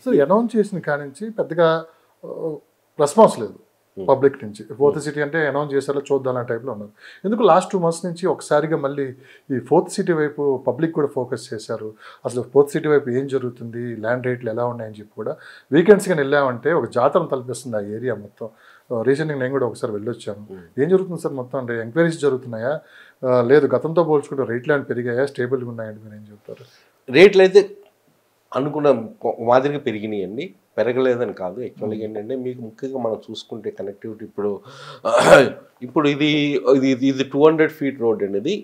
So announce చేసిన కాడి నుంచి పెద్దగా రెస్పాన్స్ లేదు పబ్లిక్ నుంచి. ఫోర్త్ సిటీ అంటే అనౌన్స్ చేసారో చూద్దాం అనే టైప్లో ఉన్నారు. ఎందుకు లాస్ట్ 2 months నుంచి ఒకసారిగా మళ్ళీ ఈ ఫోర్త్ సిటీ వైపు పబ్లిక్ కూడా ఫోకస్ చేశారు. అసలు ఫోర్త్ సిటీ వైపు ఏం జరుగుతుంది, ల్యాండ్ రేట్లు ఎలా ఉన్నాయని చెప్పి కూడా వీకెండ్స్ కానీ వెళ్ళామంటే ఒక జాతరం తలపిస్తుంది ఆ ఏరియా మొత్తం. రీసెంట్గా నేను కూడా ఒకసారి వెళ్ళొచ్చాను. ఏం జరుగుతుంది సార్ మొత్తం అంటే ఎంక్వైరీస్ జరుగుతున్నాయా, లేదు గతంతో పోల్చుకుంటే రేట్లు ఏమైనా పెరిగాయా, స్టేబుల్గా ఉన్నాయండి, మీరు ఏం చెప్తారు? రేట్లు అయితే అనుకున్న మాదిరిగా పెరిగినాయండి, పెరగలేదని కాదు. యాక్చువల్గా ఏంటంటే మీకు ముఖ్యంగా మనం చూసుకుంటే కనెక్టివిటీ ఇప్పుడు ఇది 200 feet రోడ్ అనేది,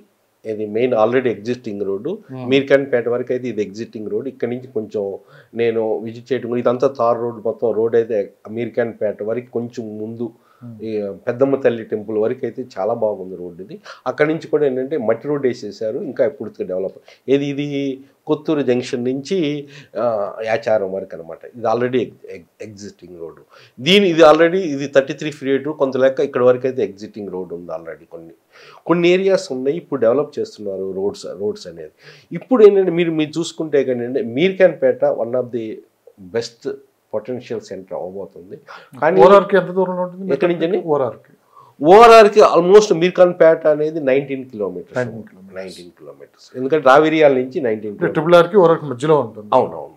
ఇది main already existing road. Mirkhanpet వరకు అయితే ఇది ఎగ్జిస్టింగ్ రోడ్. ఇక్కడ నుంచి కొంచెం నేను విజిట్ చేయడం, ఇదంతా తార్ రోడ్, మొత్తం రోడ్ అయితే మీర్ఖాన్పేట వరకు కొంచెం ముందు ఈ పెద్దమ్మ తల్లి టెంపుల్ వరకు అయితే చాలా బాగుంది రోడ్ ఇది. అక్కడి నుంచి కూడా ఏంటంటే మట్టి రోడ్ వేసేసారు, ఇంకా పూర్తిగా డెవలప్. ఇది కొత్తూరు జంక్షన్ నుంచి యాచారం వరకు అనమాట. ఇది ఆల్రెడీ ఎగ్జిస్టింగ్ రోడ్డు. ఇది ఆల్రెడీ 33 feet, కొంత లెక్క ఇక్కడ వరకు అయితే ఎగ్జిస్టింగ్ రోడ్ ఉంది ఆల్రెడీ. కొన్ని ఏరియాస్ ఉన్నాయి ఇప్పుడు డెవలప్ చేస్తున్నారు రోడ్స్ అనేది. ఇప్పుడు ఏంటంటే మీరు చూసుకుంటే కానీ Meerkhanpet one of the best potential centre అవ్వబోతుంది. కానీ ఎంత దూరంలో ఉంటుంది ఎక్కడి నుంచి? ఓఆర్ఆర్కి ఆల్మోస్ట్ మీర్ఖాన్పేట అనేది 19 kilometers. ఎందుకంటే రావిరియాల నుంచి 19 మధ్యలో ఉంటుంది. అవునవును,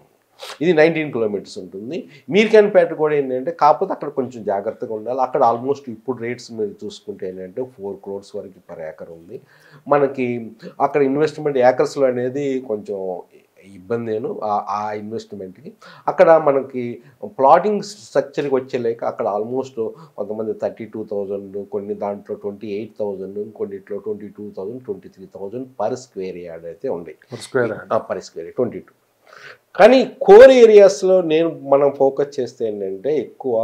ఇది 19 kilometers ఉంటుంది. మీర్ఖాన్పేట కూడా ఏంటంటే కాకపోతే అక్కడ కొంచెం జాగ్రత్తగా ఉండాలి. అక్కడ ఆల్మోస్ట్ ఇప్పుడు రేట్స్ మీరు చూసుకుంటే ఏంటంటే 4 crores వరకు per acre ఉంది. మనకి అక్కడ ఇన్వెస్ట్మెంట్ ఏకర్స్లో అనేది కొంచెం ఇబ్బంది ఆ ఇన్వెస్ట్మెంట్కి. అక్కడ మనకి ప్లాటింగ్ స్ట్రక్చర్కి వచ్చేలేక అక్కడ ఆల్మోస్ట్ కొంతమంది 32,000, కొన్ని దాంట్లో 28,000, కొన్నిట్లో 22,000, 23,000 per square yard అయితే ఉంది. per square 22. కానీ కోర్ ఏరియాస్లో మనం ఫోకస్ చేస్తే ఏంటంటే ఎక్కువ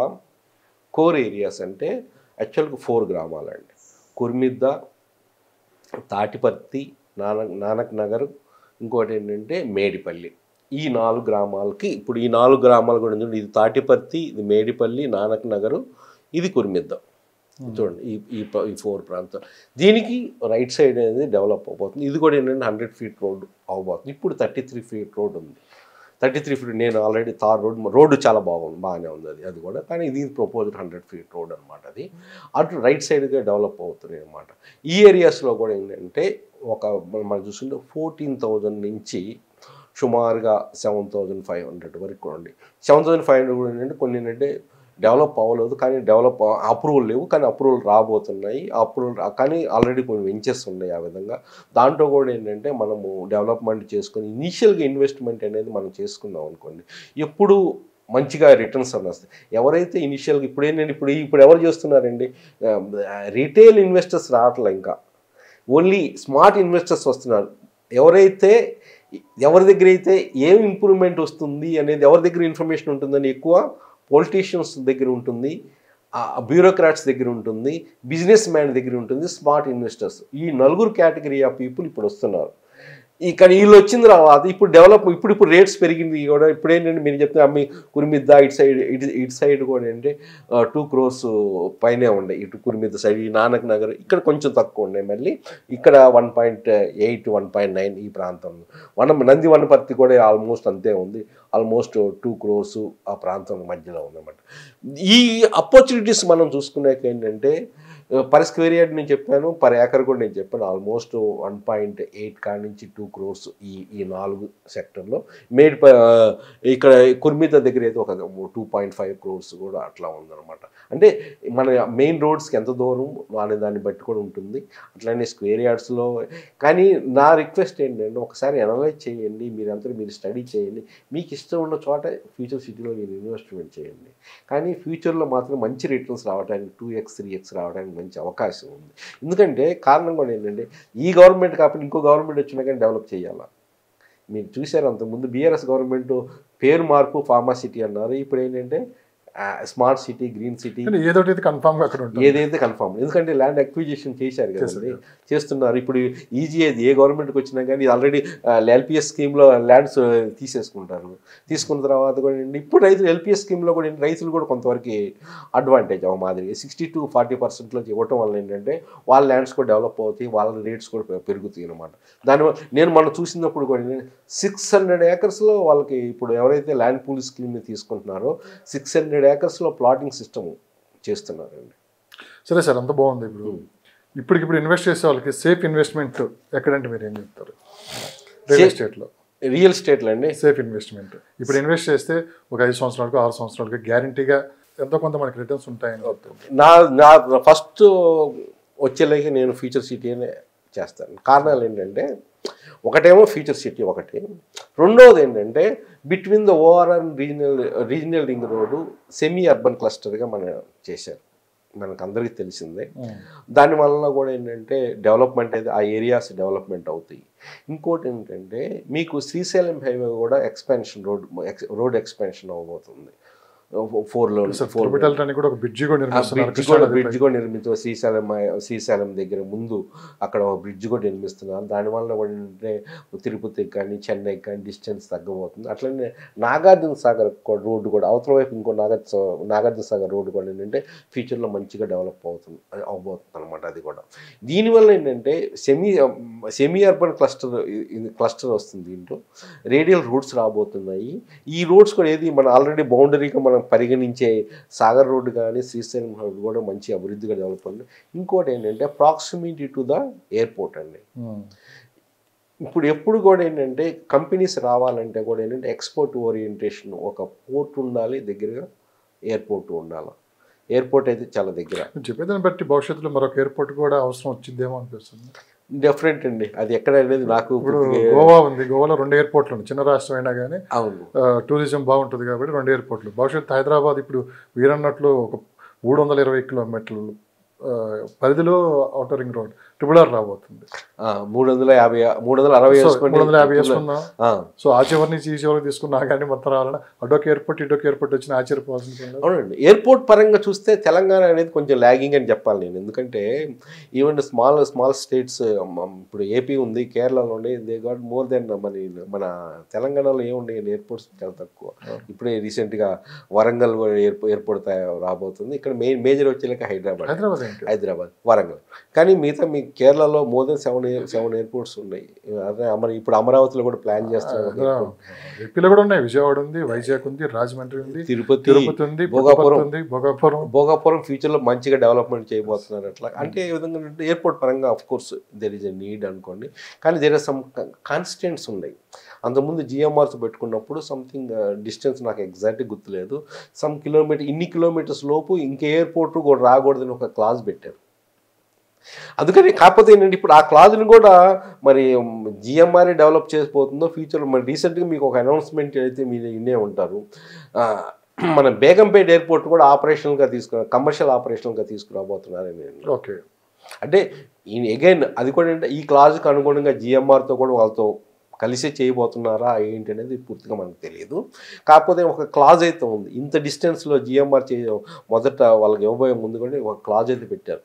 కోర్ ఏరియాస్ అంటే యాక్చువల్గా 4 గ్రామాలండి. కుర్మిద్ద, తాటిపర్తి, నానక్ నగర్, ఇంకోటి ఏంటంటే మేడిపల్లి. ఈ 4 గ్రామాలకి ఇప్పుడు ఈ 4 గ్రామాలు కూడా చూడండి. ఇది తాటిపర్తి, ఇది మేడిపల్లి, నానక్ నగరు, ఇది కుర్మిద్ద. చూడండి ఈ 4 ప్రాంతాలు. దీనికి రైట్ సైడ్ అనేది డెవలప్ అవబోతుంది. ఇది కూడా ఏంటంటే 100 feet రోడ్ అవబోతుంది. ఇప్పుడు 33 feet రోడ్ ఉంది. 33 feet నేను ఆల్రెడీ తార్ రోడ్డు చాలా బాగానే ఉంది అది కూడా. కానీ ఇది ప్రపోజ్డ్ 100 feet రోడ్ అనమాట. అది అటు రైట్ సైడ్గా డెవలప్ అవుతుంది అనమాట. ఈ ఏరియాస్లో కూడా ఏంటంటే మనం చూస్తుంటే 14,000 నుంచి సుమారుగా 7,500 వరకు కూడా ఉంది. 7,500 కూడా ఏంటంటే కొన్ని ఏంటంటే డెవలప్ అవ్వలేదు, కానీ అప్రూవల్ లేవు, కానీ అప్రూవల్ రాబోతున్నాయి. కానీ ఆల్రెడీ కొన్ని వెంచర్స్ ఉన్నాయి ఆ విధంగా. దాంట్లో కూడా ఏంటంటే మనము డెవలప్మెంట్ చేసుకొని ఇనీషియల్గా ఇన్వెస్ట్మెంట్ అనేది మనం చేసుకున్నాం అనుకోండి, ఎప్పుడు మంచిగా రిటర్న్స్ అని వస్తాయి. ఎవరైతే ఇనిషియల్గా ఇప్పుడు ఎవరు చేస్తున్నారండి, రీటైల్ ఇన్వెస్టర్స్ రావట్లే, ఇంకా ఓన్లీ స్మార్ట్ ఇన్వెస్టర్స్ వస్తున్నారు. ఎవరి దగ్గర అయితే ఏం ఇంప్రూవ్మెంట్ వస్తుంది అనేది ఎవరి దగ్గర ఇన్ఫర్మేషన్ ఉంటుందని ఎక్కువ పొలిటీషియన్స్ దగ్గర ఉంటుంది, బ్యూరోక్రాట్స్ దగ్గర ఉంటుంది, బిజినెస్ మ్యాన్ దగ్గర ఉంటుంది, స్మార్ట్ ఇన్వెస్టర్స్. ఈ 4 కేటగిరీ ఆఫ్ పీపుల్ ఇప్పుడు వస్తున్నారు. ఇక్కడ వీళ్ళు వచ్చిన తర్వాత ఇప్పుడు డెవలప్ ఇప్పుడు రేట్స్ పెరిగింది కూడా. ఇప్పుడు ఏంటంటే మీరు చెప్తే అమ్మి కుర్మిద్ద ఇటు సైడ్ కూడా ఏంటంటే 2 crores పైనే ఉండే. ఇటు కుర్మిద్ద సైడ్, ఈ నానక్ నగర్ ఇక్కడ కొంచెం తక్కువ ఉన్నాయి. మళ్ళీ ఇక్కడ 1.8, 1.9 ఈ ప్రాంతంలో. నంది వనపర్తి కూడా ఆల్మోస్ట్ అంతే ఉంది. ఆల్మోస్ట్ 2 crores ఆ ప్రాంతం మధ్యలో ఉందన్నమాట. ఈ ఆపర్చునిటీస్ మనం చూసుకునేక ఏంటంటే per square yard నేను చెప్పాను, per acre కూడా నేను చెప్పాను. ఆల్మోస్ట్ 1.8 కాడి నుంచి 2 crores ఈ 4 సెక్టర్లో. ఇక్కడ కుర్మిద్ద దగ్గర అయితే ఒక 2.5 crores కూడా అట్లా ఉందన్నమాట. అంటే మన మెయిన్ రోడ్స్కి ఎంత దూరం అనే దాన్ని బట్టి కూడా ఉంటుంది. అట్లానే స్క్వేర్ యార్డ్స్లో. కానీ నా రిక్వెస్ట్ ఏంటంటే ఒకసారి అనలైజ్ చేయండి, మీరు స్టడీ చేయండి. మీకు ఇష్టం ఉన్న చోట ఫ్యూచర్ సిటీలో మీరు ఇన్వెస్ట్మెంట్ చేయండి. కానీ ఫ్యూచర్లో మాత్రం మంచి రిటర్న్స్ రావడానికి 2x 3x రావడానికి మంచి అవకాశం ఉంది. ఎందుకంటే కారణం కూడా ఏంటంటే ఈ గవర్నమెంట్ కాకపోతే ఇంకో గవర్నమెంట్ వచ్చినా కానీ డెవలప్ చేయాలా. మీరు చూశారు అంతకుముందు బీఆర్ఎస్ గవర్నమెంట్ పేరు మార్పు ఫార్మా సిటీ అన్నారు. ఇప్పుడు ఏంటంటే స్మార్ట్ సిటీ, గ్రీన్ సిటీ కానీ ఏదోటి అయితే కన్ఫామ్గా అక్కడ ఉంటుంది. ఏదైతే కన్ఫర్మ్, ఎందుకంటే ల్యాండ్ అక్విజిషన్ చేశారు కదండి, చేస్తున్నారు. ఇప్పుడు ఈజీ అది ఏ గవర్నమెంట్కి వచ్చినా కానీ ఆల్రెడీ ఎల్పిఎస్ స్కీమ్లో ల్యాండ్స్ తీసేసుకుంటారు. తీసుకున్న తర్వాత కూడా ఇప్పుడు రైతులు ఎల్పిఎస్ స్కీమ్లో కూడా రైతులు కూడా కొంతవరకు అడ్వాంటేజ్ అవ మాదిరి 60 to 40% ఇవ్వటం వల్ల ఏంటంటే వాళ్ళ ల్యాండ్స్ కూడా డెవలప్ అవుతాయి, వాళ్ళ రేట్స్ కూడా పెరుగుతాయి అనమాట. దానివల్ల నేను మనం చూసినప్పుడు కూడా 600 acresలో వాళ్ళకి ఇప్పుడు ఎవరైతే ల్యాండ్ పూల్ స్కీమ్ని తీసుకుంటున్నారో 600 acresలో ప్లాటింగ్ సిస్టమ్ చేస్తున్నారండి. సరే సార్, అంత బాగుంది. ఇప్పుడు ఇన్వెస్ట్ చేసే వాళ్ళకి సేఫ్ ఇన్వెస్ట్మెంట్ ఎక్కడంటే మీరు ఏం చెప్తారు? రియల్ ఎస్టేట్లో అండి సేఫ్ ఇన్వెస్ట్మెంట్ ఇప్పుడు ఇన్వెస్ట్ చేస్తే ఒక 5 సంవత్సరాలకు 6 సంవత్సరాలకు గ్యారంటీగా ఎంతో కొంత మనకి రిటర్న్స్ ఉంటాయని. నా ఫస్ట్ వచ్చేలాగే నేను ఫ్యూచర్ సిటీ అనే చేస్తాను. కారణాలు ఏంటంటే ఒకటేమో ఫ్యూచర్ సిటీ ఒకటి, రెండవది ఏంటంటే between the ORR regional ring road semi urban క్లస్టర్గా మనం చేశారు, మనకు అందరికీ తెలిసిందే. దానివల్ల కూడా ఏంటంటే డెవలప్మెంట్ అయితే ఆ ఏరియాస్ డెవలప్మెంట్ అవుతాయి. ఇంకోటి ఏంటంటే మీకు శ్రీశైలం హైవే కూడా ఎక్స్పాన్షన్ రోడ్ ఎక్స్పాన్షన్ అవబోతుంది. 4 lanes కూడా బ్రిడ్జ్ కూడా నిర్మించారు. శ్రీశైలం దగ్గర ముందు అక్కడ ఒక బ్రిడ్జ్ కూడా నిర్మిస్తున్నారు. దానివల్ల కూడా ఏంటంటే తిరుపతికి కానీ చెన్నైకి కానీ డిస్టెన్స్ తగ్గబోతుంది. అట్లనే నాగార్జున సాగర్ రోడ్డు కూడా అవతల వైపు ఇంకో నాగార్జున సాగర్ రోడ్డు కూడా ఏంటంటే ఫ్యూచర్లో మంచిగా డెవలప్ అవబోతుంది అనమాట. అది కూడా దీనివల్ల ఏంటంటే సెమీ అర్బన్ క్లస్టర్ వస్తుంది. దీంట్లో రేడియల్ రోడ్స్ రాబోతున్నాయి. ఈ రోడ్స్ కూడా ఏది మన ఆల్రెడీ బౌండరీగా మనం పరిగణించే సాగర్ రోడ్డు కానీ శ్రీశైలం రోడ్డు కూడా మంచి అభివృద్ధిగా డెవలప్ అవుతుంది. ఇంకోటి ఏంటంటే ప్రాక్సిమిటీ టు ద ఎయిర్పోర్ట్ అండి. ఇప్పుడు ఎప్పుడు కూడా ఏంటంటే కంపెనీస్ రావాలంటే కూడా ఏంటంటే ఎక్స్పోర్ట్ ఓరియంటేషన్, ఒక పోర్ట్ ఉండాలి, దగ్గరగా ఎయిర్పోర్ట్ ఉండాలి. ఎయిర్పోర్ట్ అయితే చాలా దగ్గర. చెప్పేదాన్ని బట్టి భవిష్యత్తులో మరొక ఎయిర్పోర్ట్ కూడా అవసరం వచ్చిందేమో అనిపిస్తుంది. డిఫరెంట్ అండి, అది ఎక్కడ అనేది నాకు. ఇప్పుడు గోవా ఉంది, గోవాలో 2 ఎయిర్పోర్ట్లు ఉన్నాయి. చిన్న రాష్ట్రం అయినా కానీ టూరిజం బాగుంటుంది కాబట్టి 2 ఎయిర్పోర్ట్లు. భవిష్యత్తు హైదరాబాద్ ఇప్పుడు వీరన్నట్లు ఒక 320 కిలోమీటర్లు పరిధిలో ఔటర్ రింగ్ రోడ్ RRR రాబోతుంది. 360 వేసుకుందాం. సో ఆ చివరి నుంచి ఈ చివరికి తీసుకున్నా కానీ మొత్తం రావాలన్నా అటొక ఎయిర్పోర్ట్ ఇటొక ఎయిర్పోర్ట్ వచ్చిన ఆశ్చర్యపోవాల్సింది. అవునండి, ఎయిర్పోర్ట్ పరంగా చూస్తే తెలంగాణ అనేది కొంచెం ల్యాగింగ్ అని చెప్పాలి నేను. ఎందుకంటే ఈవెన్ స్మాల్ స్టేట్స్, ఇప్పుడు ఏపీ ఉంది, కేరళలో ఉండే, దే గాట్ మోర్ దెన్ మన తెలంగాణలో ఏముండే ఎయిర్పోర్ట్స్ చాలా తక్కువ. ఇప్పుడే రీసెంట్గా వరంగల్ ఎయిర్పోర్ట్ రాబోతుంది. ఇక్కడ మేజర్ వచ్చేలాక హైదరాబాద్, వరంగల్. కానీ మిగతా మీ కేరళలో మోర్ దెన్ 7 ఎయిర్పోర్ట్స్ ఉన్నాయి. అదే ఇప్పుడు అమరావతిలో కూడా ప్లాన్ చేస్తున్నారు. ఏపీలో కూడా ఉన్నాయి, విజయవాడ ఉంది, వైజాగ్ ఉంది, రాజమండ్రి ఉంది, తిరుపతి ఉంది, భోగాపురం ఫ్యూచర్లో మంచిగా డెవలప్మెంట్ చేయబోతున్నారు. అట్లా అంటే ఏ విధంగా ఎయిర్పోర్ట్ పరంగా of course there is a need అనుకోండి. కానీ దేర్ ఆర్ సమ్ కాన్స్టెంట్స్ ఉన్నాయి. అంతకుముందు జిఎంఆర్స్ పెట్టుకున్నప్పుడు సంథింగ్ డిస్టెన్స్ నాకు ఎగ్జాక్ట్గా గుర్తులేదు, ఇన్ని కిలోమీటర్స్ లోపు ఇంకే ఎయిర్పోర్ట్ కూడా రాకూడదని ఒక క్లాజ్ పెట్టారు. అందుకని కాకపోతే ఏంటంటే ఇప్పుడు ఆ క్లాజ్ని కూడా మరి జిఎంఆర్ఏ డెవలప్ చేసిపోతుందో ఫ్యూచర్లో. మరి రీసెంట్గా మీకు ఒక అనౌన్స్మెంట్ అయితే మీరు వినే ఉంటారు, మన బేగంపేట ఎయిర్పోర్ట్ కూడా కమర్షియల్ ఆపరేషనల్గా తీసుకురాబోతున్నారని. ఓకే, అంటే అగైన్ అది కూడా ఏంటంటే ఈ క్లాజ్కి అనుగుణంగా జిఎంఆర్తో కూడా వాళ్ళతో కలిసి చేయబోతున్నారా ఏంటి అనేది పూర్తిగా మనకు తెలియదు. కాకపోతే ఒక క్లాజ్ అయితే ఉంది. ఇంత డిస్టెన్స్లో జిఎంఆర్ మొదట వాళ్ళకి ఇవ్వబోయే ముందు కూడా ఒక క్లాజ్ అయితే పెట్టారు.